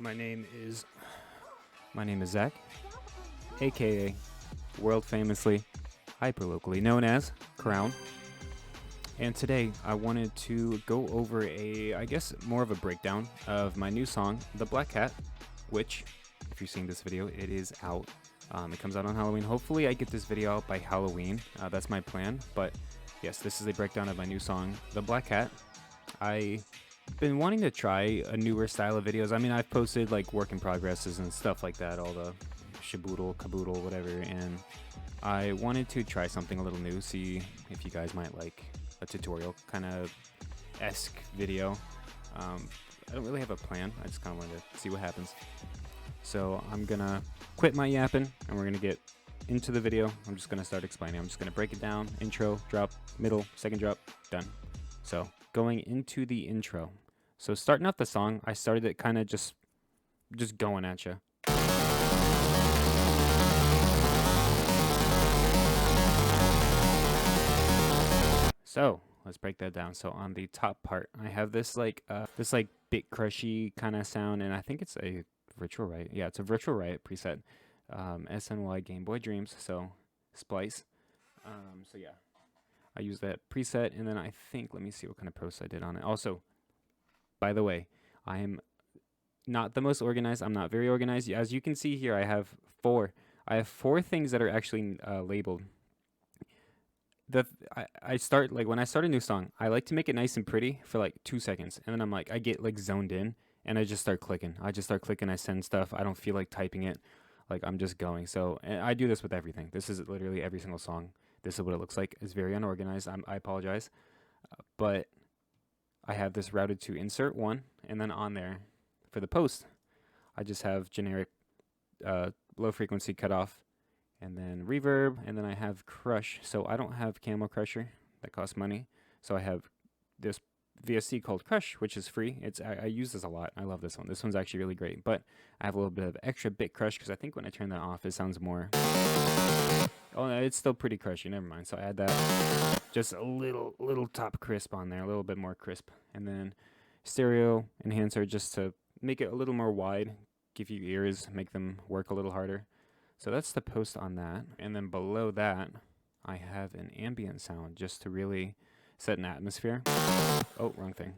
My name is Zach, aka world famously, hyperlocally known as Crown. And today I wanted to go over I guess more of a breakdown of my new song, The Black Cat, which, if you're seeing this video, it is out. It comes out on Halloween. Hopefully I get this video out by Halloween. That's my plan. But yes, this is a breakdown of my new song, The Black Cat. I've been wanting to try a newer style of videos. I mean, I've posted like work in progresses and stuff like that, all the shaboodle, caboodle, whatever. And I wanted to try something a little new, see if you guys might like a tutorial kind of esque video. I don't really have a plan. I just kind of wanted to see what happens. So I'm gonna quit my yapping and we're gonna get into the video. I'm just gonna start explaining. I'm just gonna break it down. Intro, drop, middle, second drop, done. So going into the intro. So starting off the song, I started it kind of just going at you. So let's break that down. So on the top part, I have this like bit crushy kind of sound, and I think it's a Virtual Riot. Yeah, it's a Virtual Riot preset. SNY Game Boy Dreams. So splice. So yeah, I use that preset, and then I think, let me see what kind of posts I did on it. Also, by the way, I am not the most organized. I'm not very organized. As you can see here, I have four things that are actually labeled. I start, like, when I start a new song, I like to make it nice and pretty for like 2 seconds, and then I'm like, I get like zoned in, and I just start clicking. I send stuff. I don't feel like typing it. Like, I'm just going. So, and I do this with everything. This is literally every single song. This is what it looks like. It's very unorganized. I apologize, but I have this routed to insert one, and then on there for the post, I just have generic low frequency cutoff, and then reverb, and then I have crush. So I don't have Camo Crusher, that costs money. So I have this VSC called Crush, which is free. I use this a lot. I love this one. This one's actually really great, but I have a little bit of extra bit crush because I think when I turn that off, it sounds more. Oh, no, it's still pretty crushy. Never mind. So I add that, just a little top crisp on there, a little bit more crisp, and then stereo enhancer just to make it a little more wide, give you ears, make them work a little harder. So that's the post on that. And then below that, I have an ambient sound just to really set an atmosphere. Oh, wrong thing.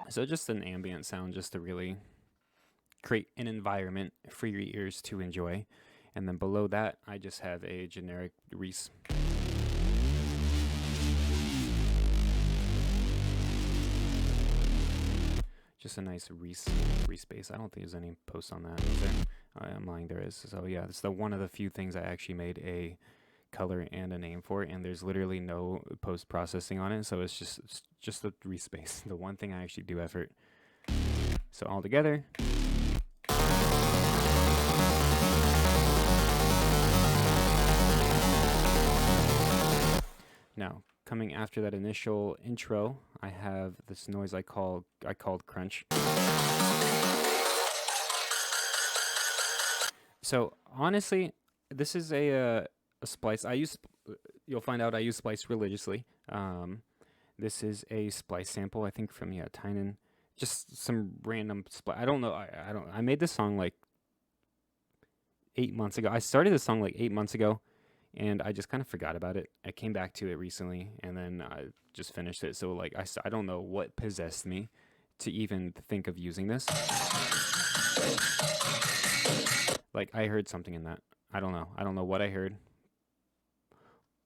So just an ambient sound just to really create an environment for your ears to enjoy. And then below that, I just have a generic Reese. Just a nice Reese bass. I don't think there's any posts on that, is there? I'm lying, there is. So yeah, it's one of the few things I actually made a color and a name for, and there's literally no post processing on it. So it's just the Reese bass, the one thing I actually do effort. So all together. Now, coming after that initial intro, I have this noise I called crunch. So honestly, this is a splice. You'll find out I use splice religiously. This is a splice sample, I think, from Tynan. Just some random splice. I don't know. I made this song like 8 months ago. I started this song like 8 months ago, and I just kind of forgot about it. I came back to it recently, and then I just finished it. So like I don't know what possessed me to even think of using this. Like, I heard something in that. I don't know what I heard,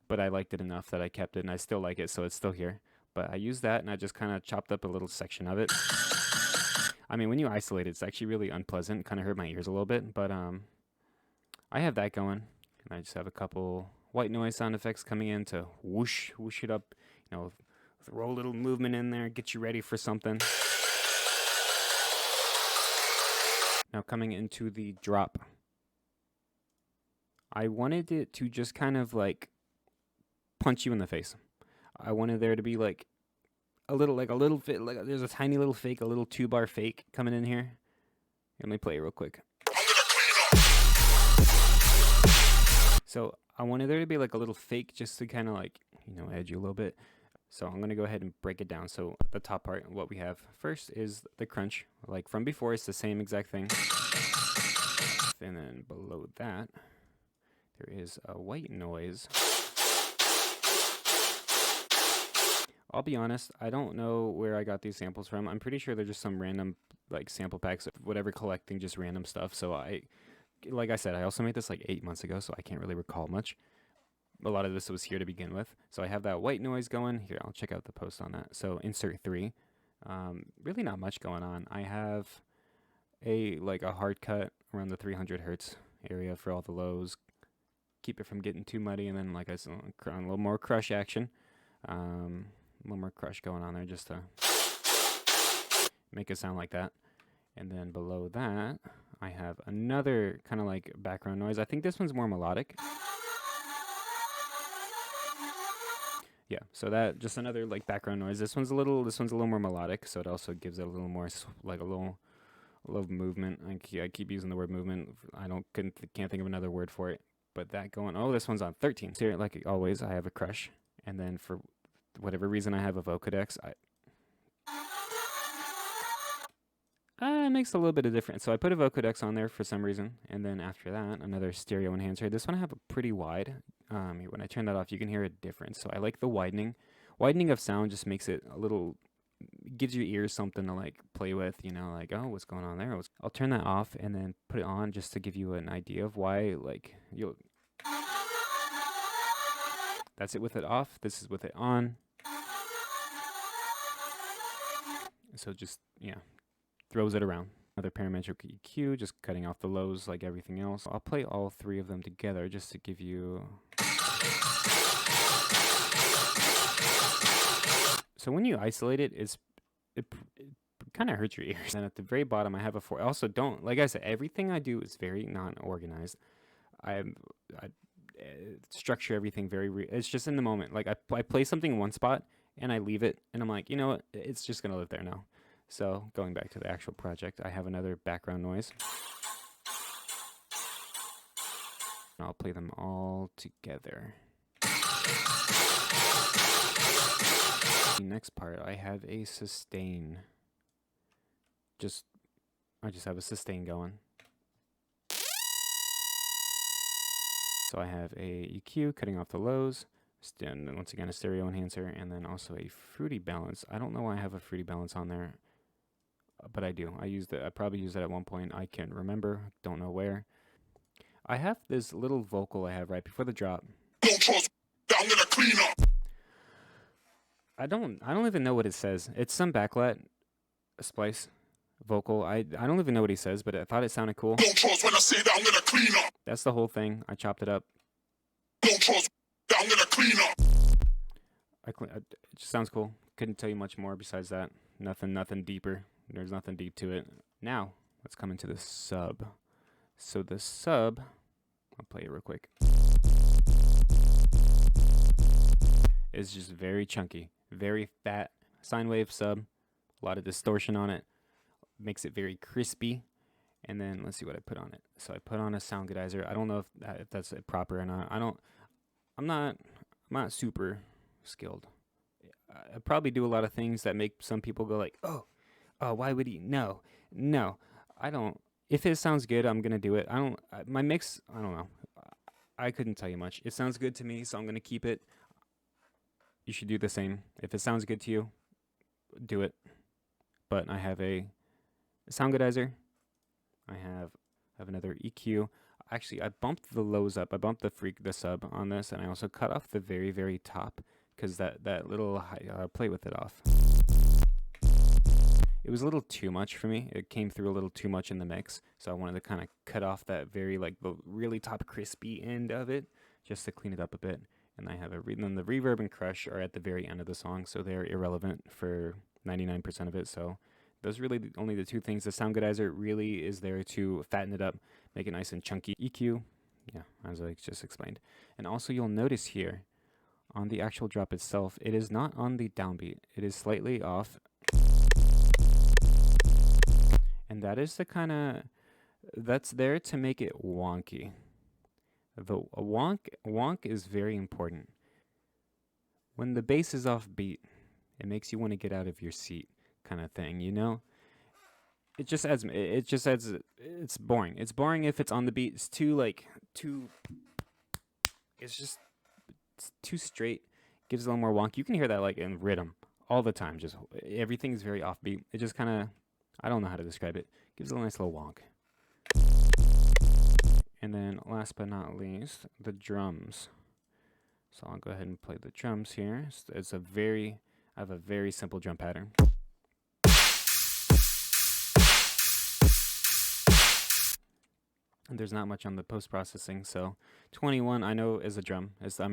but I liked it enough that I kept it, and I still like it, so it's still here. But I used that, and I just kind of chopped up a little section of it. I mean, when you isolate it, it's actually really unpleasant. Kind of hurt my ears a little bit, but I have that going. And I just have a couple white noise sound effects coming in to whoosh it up, throw a little movement in there, get you ready for something. Now coming into the drop, I wanted it to just kind of like punch you in the face. I wanted there to be like a little fit, like there's a tiny little fake, a little 2-bar fake coming in here. Let me play it real quick. So I wanted there to be like a little fake just to kind of like, edge you a little bit. So I'm going to go ahead and break it down. So the top part, what we have first is the crunch. Like from before, it's the same exact thing. And then below that, there is a white noise. I'll be honest, I don't know where I got these samples from. I'm pretty sure they're just some random like sample packs of whatever, collecting just random stuff. So like I said, I also made this like 8 months ago, so I can't really recall much. A lot of this was here to begin with. So I have that white noise going. Here, I'll check out the post on that. So insert 3. Really not much going on. I have a hard cut around the 300 hertz area for all the lows. Keep it from getting too muddy, and then like I said, a little more crush action. A little more crush going on there just to make it sound like that. And then below that, I have another kind of like background noise. I think this one's more melodic. Yeah, so that just another like background noise. This one's a little more melodic, so it also gives it a little more like a little movement. I keep using the word movement. Can't think of another word for it. But that going, oh, this one's on 13. So like always, I have a crush, and then for whatever reason, I have a vocodex. It makes a little bit of difference. So I put a vocodex on there for some reason, and then after that, another stereo enhancer. This one I have a pretty wide. When I turn that off, you can hear a difference. So I like the widening. Widening of sound just makes it a little, gives your ears something to like play with, you know, like, oh, what's going on there? I'll turn that off and then put it on just to give you an idea of why, like, you'll. That's it with it off. This is with it on. So just, yeah, throws it around. Another parametric EQ, just cutting off the lows like everything else. I'll play all 3 of them together just to give you. So when you isolate it, it kind of hurts your ears. And at the very bottom, I have a 4. Also, don't, like I said, everything I do is very non-organized. I structure everything very. It's just in the moment. Like I play something in one spot and I leave it, and I'm like, you know what? It's just gonna live there now. So going back to the actual project, I have another background noise. I'll play them all together. The next part, I have a sustain. I just have a sustain going. So I have a EQ cutting off the lows, and once again a stereo enhancer, and then also a fruity balance. I don't know why I have a fruity balance on there, but I do. I probably used it at one point. I can't remember. Don't know where. I have this little vocal I have right before the drop. Don't trust. I'm gonna clean up. I don't even know what it says. It's some backlit splice vocal. I don't even know what he says, but I thought it sounded cool. Don't trust when I say that I'm gonna clean up. That's the whole thing. I chopped it up. Don't trust that I'm gonna clean up. It just sounds cool. Couldn't tell you much more besides that. Nothing deeper. There's nothing deep to it. Now, let's come into the sub. So the sub, I'll play it real quick. It's just very chunky, very fat sine wave sub. A lot of distortion on it. Makes it very crispy. And then let's see what I put on it. So I put on a sound goodizer. I don't know if that's proper or not. I'm not super skilled. I probably do a lot of things that make some people go like, oh, why would he? No, I don't. If it sounds good, I'm gonna do it. My mix, I don't know. I couldn't tell you much. It sounds good to me, so I'm gonna keep it. You should do the same. If it sounds good to you, do it. But I have a sound goodizer. I have another EQ. Actually, I bumped the lows up. I bumped the sub on this, and I also cut off the very, very top because that little play with it off. It was a little too much for me. It came through a little too much in the mix, so I wanted to kind of cut off that very the really top crispy end of it just to clean it up a bit. And I have then the reverb and crush are at the very end of the song, so they're irrelevant for 99% of it. So those are really only the 2 things. The sound goodizer really is there to fatten it up, make it nice and chunky. EQ, yeah, as I just explained. And also you'll notice here on the actual drop itself, it is not on the downbeat. It is slightly off. And that is that's there to make it wonky. The wonk is very important. When the bass is off beat, it makes you want to get out of your seat, kind of thing, you know? It just adds. It just adds. It's boring. It's boring if it's on the beat. It's too like too. It's just it's too straight. Gives it a little more wonk. You can hear that like in rhythm all the time. Just everything's very offbeat. It just kind of. I don't know how to describe it. Gives it a nice little wonk. And then last but not least, the drums. So I'll go ahead and play the drums here. It's a very. I have a very simple drum pattern. There's not much on the post-processing, so 21 I know is a drum. So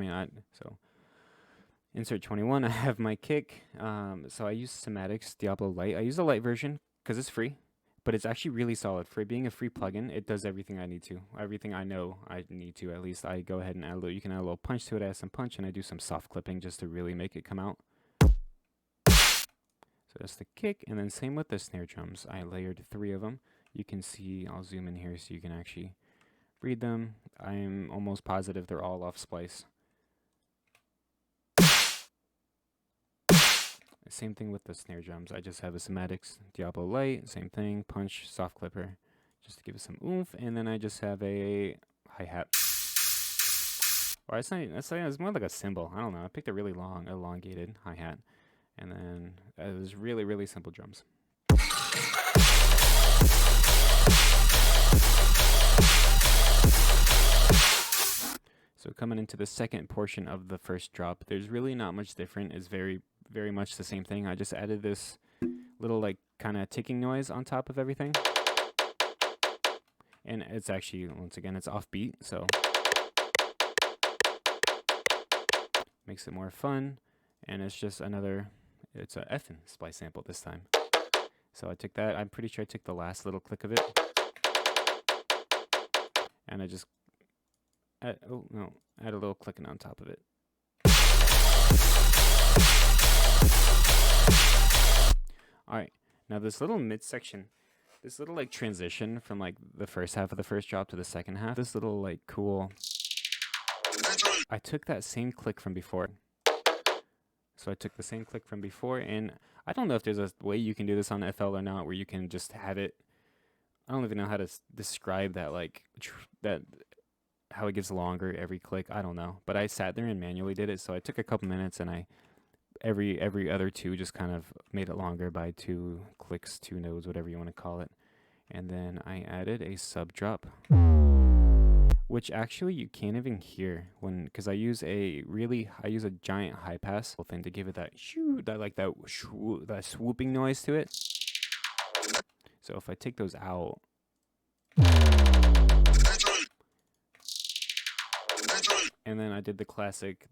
insert 21. I have my kick. So I use Somatics Diablo Lite. I use the light version because it's free, but it's actually really solid. For being a free plugin, it does everything I need to. Everything I know I need to. At least I go ahead and add a little. You can add a little punch to it. Add some punch, and I do some soft clipping just to really make it come out. So that's the kick, and then same with the snare drums. I layered 3 of them. You can see, I'll zoom in here so you can actually read them. I'm almost positive they're all off splice. Same thing with the snare drums. I just have a Somatics Diablo Lite, same thing, punch, soft clipper, just to give it some oomph, and then I just have a hi-hat. Or it's more like a cymbal. I don't know. I picked a really long, elongated hi-hat, and then it was really, really simple drums. So coming into the second portion of the first drop, there's really not much different. It's very, very much the same thing. I just added this little like kind of ticking noise on top of everything. And it's actually, once again, it's offbeat, so makes it more fun. And it's just it's a effing splice sample this time. So I took that. I'm pretty sure I took the last little click of it. And I just add a little clicking on top of it. Alright, now this little midsection, this little like transition from like the first half of the first drop to the second half, this little like cool, I took that same click from before. So I took the same click from before, and I don't know if there's a way you can do this on FL or not, where you can just have it, I don't even know how to describe that, like, how it gets longer every click. I don't know, but I sat there and manually did it. So I took a couple minutes, and I every other 2 just kind of made it longer by 2 clicks, 2 nodes, whatever you want to call it. And then I added a sub drop, which actually you can't even hear because I use a giant high pass thing to give it that that swooping noise to it. So if I take those out, and then I did the classic,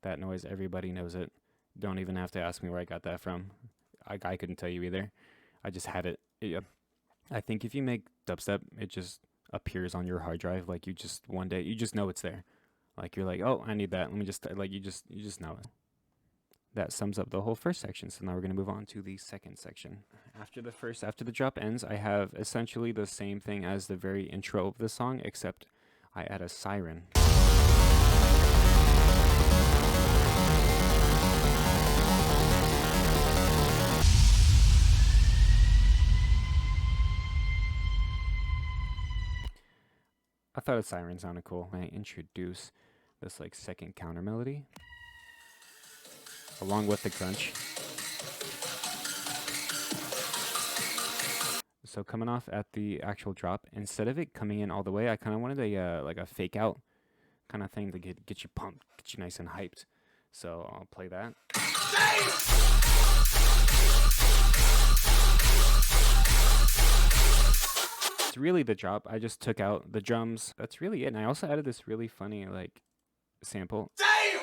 that noise, everybody knows it. Don't even have to ask me where I got that from. I couldn't tell you either. I just had it. I think if you make dubstep, it just appears on your hard drive. Like one day, you just know it's there. Like you're like, oh, I need that. Let me just, like, you just know it. That sums up the whole first section. So now we're going to move on to the second section. After the drop ends, I have essentially the same thing as the very intro of the song, except I add a siren. I thought a siren sounded cool. I introduce this like second counter melody along with the crunch. So coming off at the actual drop, instead of it coming in all the way, I kind of wanted a fake out kind of thing to get you pumped, get you nice and hyped. So I'll play that. It's really the drop. I just took out the drums. That's really it. And I also added this really funny like sample. Damn!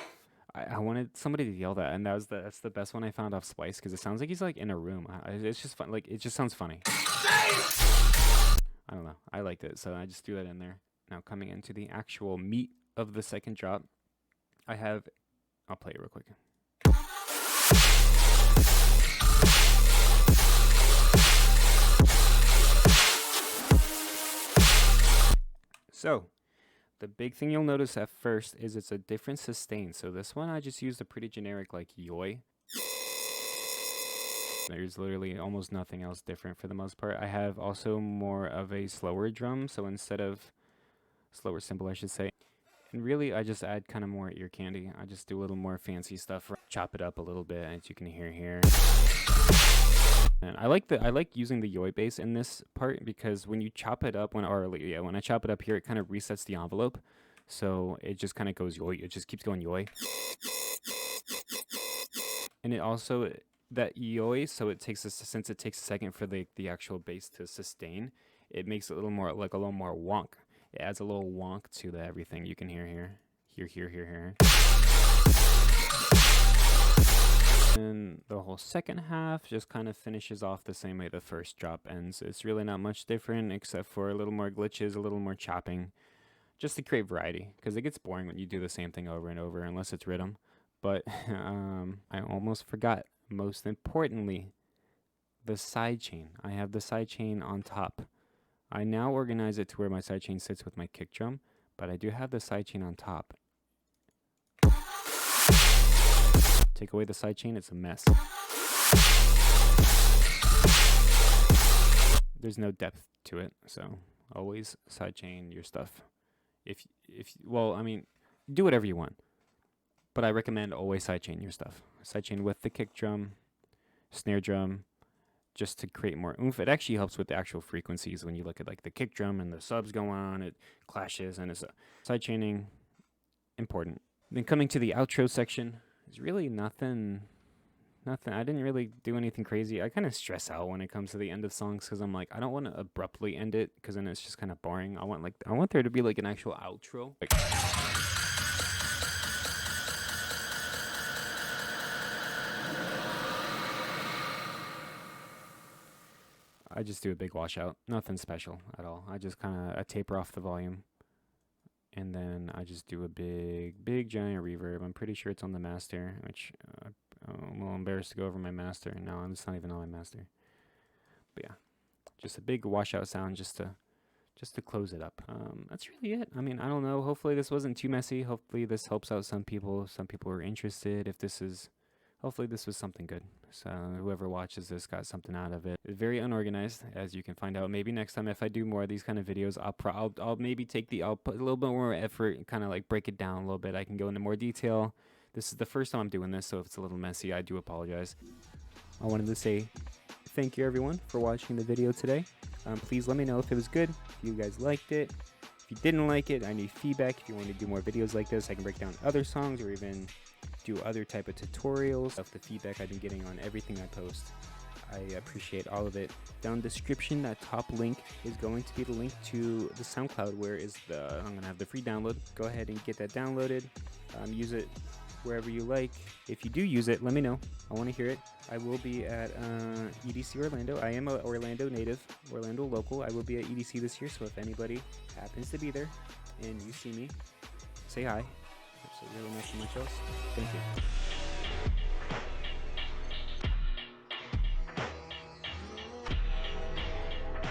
I wanted somebody to yell that, and that's the best one I found off Splice, because it sounds like he's like in a room. It's just fun. Like, it just sounds funny. I don't know. I liked it, so I just threw that in there. Now coming into the actual meat of the second drop, I'll play it real quick. So, The big thing you'll notice at first is it's a different sustain. So this one I just used a pretty generic like yoi. There's literally almost nothing else different for the most part. I have also more of a slower drum, so instead of slower cymbal I should say. And really I just add kind of more ear candy. I just do a little more fancy stuff, chop it up a little bit as you can hear here. And I like using the yoi bass in this part because when you chop it up when I chop it up here, it kind of resets the envelope. So it just kind of goes yoi. It just keeps going yoi. And it also that yoi, so it takes since it takes a second for the actual bass to sustain, it makes it a little more like a little more wonk. It adds a little wonk to the everything you can hear here. Here. And the whole second half just kind of finishes off the same way the first drop ends. It's really not much different except for a little more glitches, a little more chopping, just to create variety, because it gets boring when you do the same thing over and over unless it's rhythm. But I almost forgot, most importantly, the sidechain. I have the sidechain on top. I now organize it to where my sidechain sits with my kick drum, but I do have the sidechain on top. Take away the sidechain, it's a mess. There's no depth to it, so always sidechain your stuff. Well, I mean, do whatever you want, but I recommend always sidechain your stuff. Sidechain with the kick drum, snare drum, just to create more oomph. It actually helps with the actual frequencies. When you look at like the kick drum and the subs go on, it clashes, and it's sidechaining important. Then coming to the outro section. There's really nothing. I didn't really do anything crazy. I kind of stress out when it comes to the end of songs because I'm like, I don't want to abruptly end it because then it's just kind of boring. I want there to be like an actual outro. I just do a big washout. Nothing special at all. I just kind of taper off the volume. And then I just do a big giant reverb. I'm pretty sure it's on the master, which I'm a little embarrassed to go over my master. No, it's not even on my master. But yeah, just a big washout sound just to close it up. That's really it. I mean, I don't know. Hopefully this wasn't too messy. Hopefully this helps out some people. Some people are interested. Hopefully this was something good. So whoever watches this got something out of it. It's very unorganized, as you can find out. Maybe next time if I do more of these kind of videos, I'll maybe I'll put a little bit more effort and kind of like break it down a little bit. I can go into more detail. This is the first time I'm doing this, so if it's a little messy, I do apologize. I wanted to say thank you everyone for watching the video today. Please let me know if it was good, if you guys liked it. If you didn't like it, I need feedback. If you want to do more videos like this, I can break down other songs or even do other type of tutorials. Of the feedback I've been getting on everything I post, I appreciate all of it. Down in the description, that top link is going to be the link to the SoundCloud, where I'm gonna have the free download. Go ahead and get that downloaded. Use it wherever you like. If you do use it, let me know. I want to hear it. I will be at EDC Orlando. I am an Orlando native, Orlando local. I will be at EDC this year, so if anybody happens to be there and you see me, say hi. Really nothing much else. Thank you.